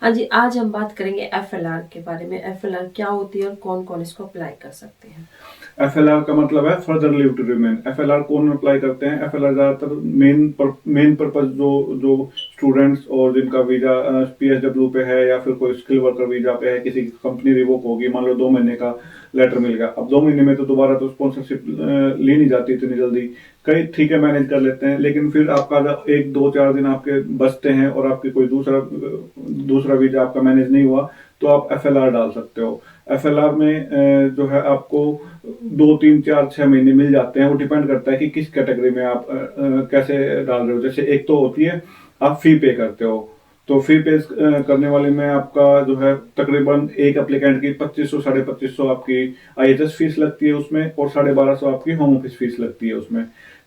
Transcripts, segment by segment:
हाँ जी, आज हम बात करेंगे एफएलआर के बारे में। एफएलआर क्या होती है और कौन-कौन इसको अप्लाई कर सकते हैं? एफएलआर का मतलब है फर्दर लीव टू रिमेन। एफएलआर कौन अप्लाई करते हैं? एफएलआर ज्यादातर मेन पर्पज जो जो स्टूडेंट्स और जिनका वीजा पीएसडब्ल्यू पे है या फिर कोई स्किल वर्कर वीजा पे है, किसी की कंपनी रिवोक होगी, मान लो 2 महीने का लेटर मिल गया, अब 2 महीने में तो दोबारा तो स्पॉन्सरशिप ली नहीं जाती इतनी जल्दी। कई ठीक है मैनेज कर लेते हैं, लेकिन फिर आपका जब 1 2 4 दिन आपके बचते हैं और आपकी कोई दूसरा वीजा आपका मैनेज नहीं हुआ, तो आप एफएलआर डाल सकते हो। एफएलआर में जो है आपको 2 3 4 6 महीने मिल जाते हैं। वो डिपेंड करता है कि किस कैटेगरी में आप कैसे डाल रहे हो। जैसे एक तो होती है आप फी पे करते हो, तो फी पे करने वाले में आपका जो है तकरीबन एक एप्लीकेंट की 2500 2550 आपकी आईएचएस फीस लगती है उसमें, और 1250 आपकी होम ऑफिस फीस लगती है उसमें।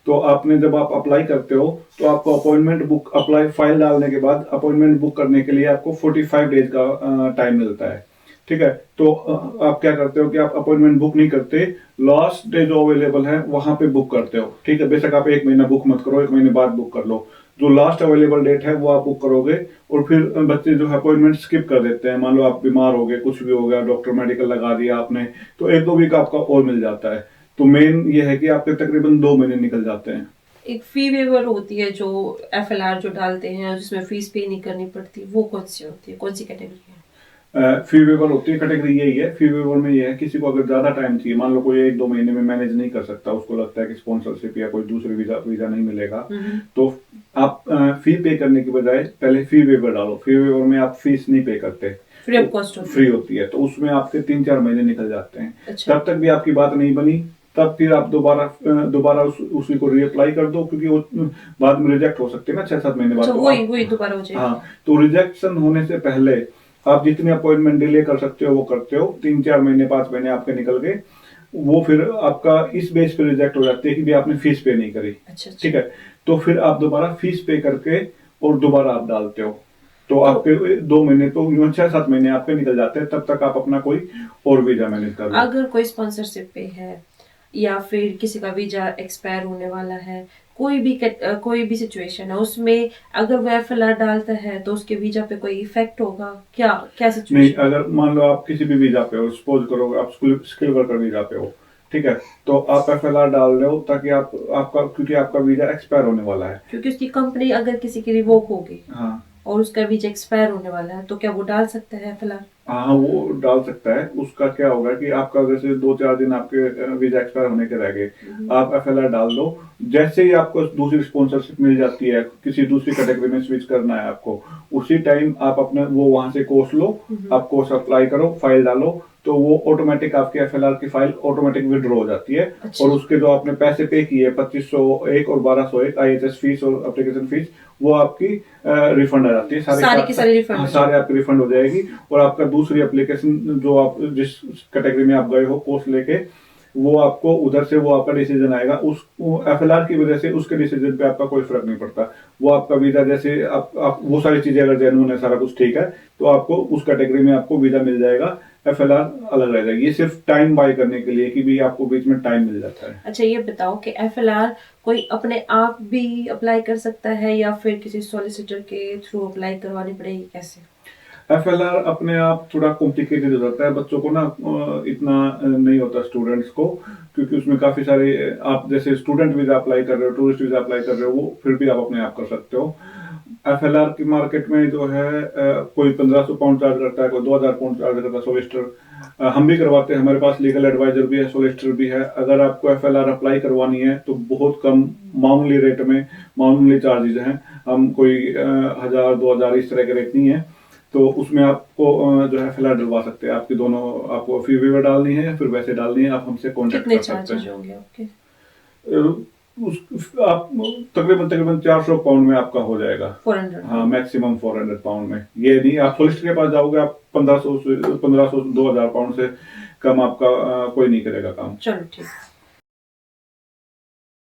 तो आपने जब आप अप्लाई करते हो तो आपको अपॉइंटमेंट बुक अप्लाई फाइल डालने के बाद अपॉइंटमेंट बुक करने के लिए आपको 45 डेज का टाइम मिलता है। ठीक है, तो आप क्या करते हो कि आप अपॉइंटमेंट बुक नहीं करते, लास्ट डे जो अवेलेबल है वहां पे बुक करते हो। ठीक है, बेशक आप 1 महीना बुक मत करो, 1 महीने बाद बुक कर लो। जो लास्ट अवेलेबल डेट है वो आप बुक करोगे, और फिर बच्चे जो है अपॉइंटमेंट स्किप कर देते हैं। मान लो आप बीमार हो गए, कुछ भी हो गया, डॉक्टर मेडिकल लगा दिया आपने, तो 1 2 वीक आपका और मिल जाता है। तो मेन ये है कि आपके तकरीबन 2 महीने निकल जाते हैं। एक फी वेवर होती है जो एफएलआर जो डालते हैं जिसमें फीस पे नहीं करनी पड़ती, वो कौन-सी होती है? कौन-सी कैटेगरी है? फी वेवर होती है, कैटेगरी यही है। फी वेवर में ये है, किसी को अगर ज्यादा टाइम चाहिए, मान लो कोई 1 2 महीने में मैनेज नहीं कर सकता, उसको लगता है कि स्पॉन्सरशिप या कोई दूसरी वीजा वीजा नहीं मिलेगा, तो आप फी पे करने की बजाय पहले फी वेवर डालो। फी वेवर में आप फीस नहीं पे करते, फ्री ऑफ कॉस्ट होती फ्री है। होती है, तो उसमें आपके 3 4 महीने निकल जाते हैं। अच्छा। तब तक भी आपकी बात नहीं बनी, तब फिर आप दोबारा उसी को रीअप्लाई कर दो, क्योंकि वो बाद में रिजेक्ट हो सकते हैं ना 6 7 महीने बाद, अच्छा, तो वही आप वही दोबारा हो जाएगी। हाँ, तो रिजेक्शन होने से पहले आप जितने अपॉइंटमेंट डिले कर सकते हो वो करते हो। 3 4 महीने 5 महीने आपके निकल गए, वो फिर आपका इस बेस पे रिजेक्ट हो जाती है कि भी आपने फीस पे नहीं करी। अच्छा, ठीक अच्छा। है, तो फिर आप दोबारा फीस पे करके और दोबारा आप डालते हो, तो तो आपके 2 महीने तो 6 7 महीने आपके निकल जाते हैं, तब तक आप अपना कोई और वीजा मैनेज कर लो। अगर कोई स्पॉन्सरशिप पे है या फिर किसी का वीजा एक्सपायर होने वाला है, कोई भी सिचुएशन है उसमें, अगर वो एफएलआर डालता है तो उसके वीजा पे कोई इफेक्ट होगा क्या? क्या नहीं, सिचुएशन है? अगर मान लो आप किसी भी वीजा पे हो, सपोज करो आप स्किल वर्कर वीजा पे हो, ठीक है, तो आप एफएलआर डाल रहे हो ताकि आपका, क्योंकि आपका वीजा एक्सपायर होने वाला है। क्योंकि उसकी कंपनी अगर किसी की रिवोक होगी हाँ और उसका वीजा एक्सपायर होने वाला है, तो क्या वो डाल सकता है एफएलआर? हाँ, वो डाल सकता है। उसका क्या होगा कि आपका जैसे 2 4 दिन आपके वीजा एक्सपायर होने के रह गए, आप एफएलआर डाल दो। जैसे ही आपको दूसरी स्पॉन्सरशिप मिल जाती है, किसी दूसरी कैटेगरी में स्विच करना है आपको, उसी टाइम आप अपने वो वहां से कोर्स लो, आप कोर्स अप्लाई करो, फाइल डालो, तो वो ऑटोमेटिक आपकी एफएलआर की फाइल ऑटोमेटिक विड्रॉ हो जाती है। अच्छा। और उसके जो आपने पैसे पे किए 2501 और 1201 आईएचएस फीस और एप्लीकेशन फीस, वो आपकी रिफंड आ जाती है। सारी की सारी रिफंड हाँ, हो सारे जाएगी। आपकी रिफंड हो जाएगी। और आपका दूसरी एप्लीकेशन जो आप जिस कैटेगरी में आप गए हो कोर्स लेके, वो आपको उधर से वो आपका डिसीजन आएगा। उस एफएलआर की वजह से उसके डिसीजन पे आपका कोई फर्क नहीं पड़ता। वो आपका वीजा जैसे आप वो सारी चीजें अगर जेन्युइन है, सारा कुछ ठीक है, तो आपको उस कैटेगरी में आपको वीजा मिल जाएगा। एफएलआर अलग रह जाएगी। ये सिर्फ टाइम बाय करने के लिए कि भी आपको बीच में टाइम मिल जाता है। अच्छा, ये बताओ कि एफएलआर कोई अपने आप भी अप्लाई कर सकता है या फिर किसी सॉलिसिटर के थ्रू अप्लाई करवानी पड़ेगी, कैसे? एफएलआर अपने आप थोड़ा कॉम्प्लिकेटेड हो जाता है, बच्चों को ना इतना नहीं होता स्टूडेंट्स को, क्योंकि उसमें काफी सारे आप जैसे स्टूडेंट वीजा अप्लाई कर रहे हो, टूरिस्ट वीजा अप्लाई कर रहे हो, वो फिर भी आप अपने आप कर सकते हो। एफएलआर की मार्केट में जो है कोई 1500 पाउंड चार्ज करता है, कोई 2000 पाउंड चार्ज करता है सोलिसिटर। हम भी करवाते हैं, हमारे पास लीगल एडवाइजर भी है, सोलिसिटर भी है। अगर आपको एफएलआर अप्लाई करवानी है तो बहुत कम मामूली रेट में मामूली चार्जेज हैं। हम कोई 1000 2000 इस तरह के रेट नहीं है। तो उसमें आपको जो है एफएलआर डलवा सकते हैं। आपकी दोनों, आपको फी वेवर डालनी है या फिर वैसे डालनी है, आप हमसे कांटेक्ट कितने कर सकते चार्जेज हैं। होंगे आपके? आप तकरीबन तकरीबन 400 पाउंड में आपका हो जाएगा। 400 हाँ, पाउंड मैक्सिमम 400 पाउंड में। ये नहीं आप सोलिसिटर के पास जाओगे, आप 1500 2000 पाउंड से कम आपका कोई नहीं करेगा काम। चलो ठीक।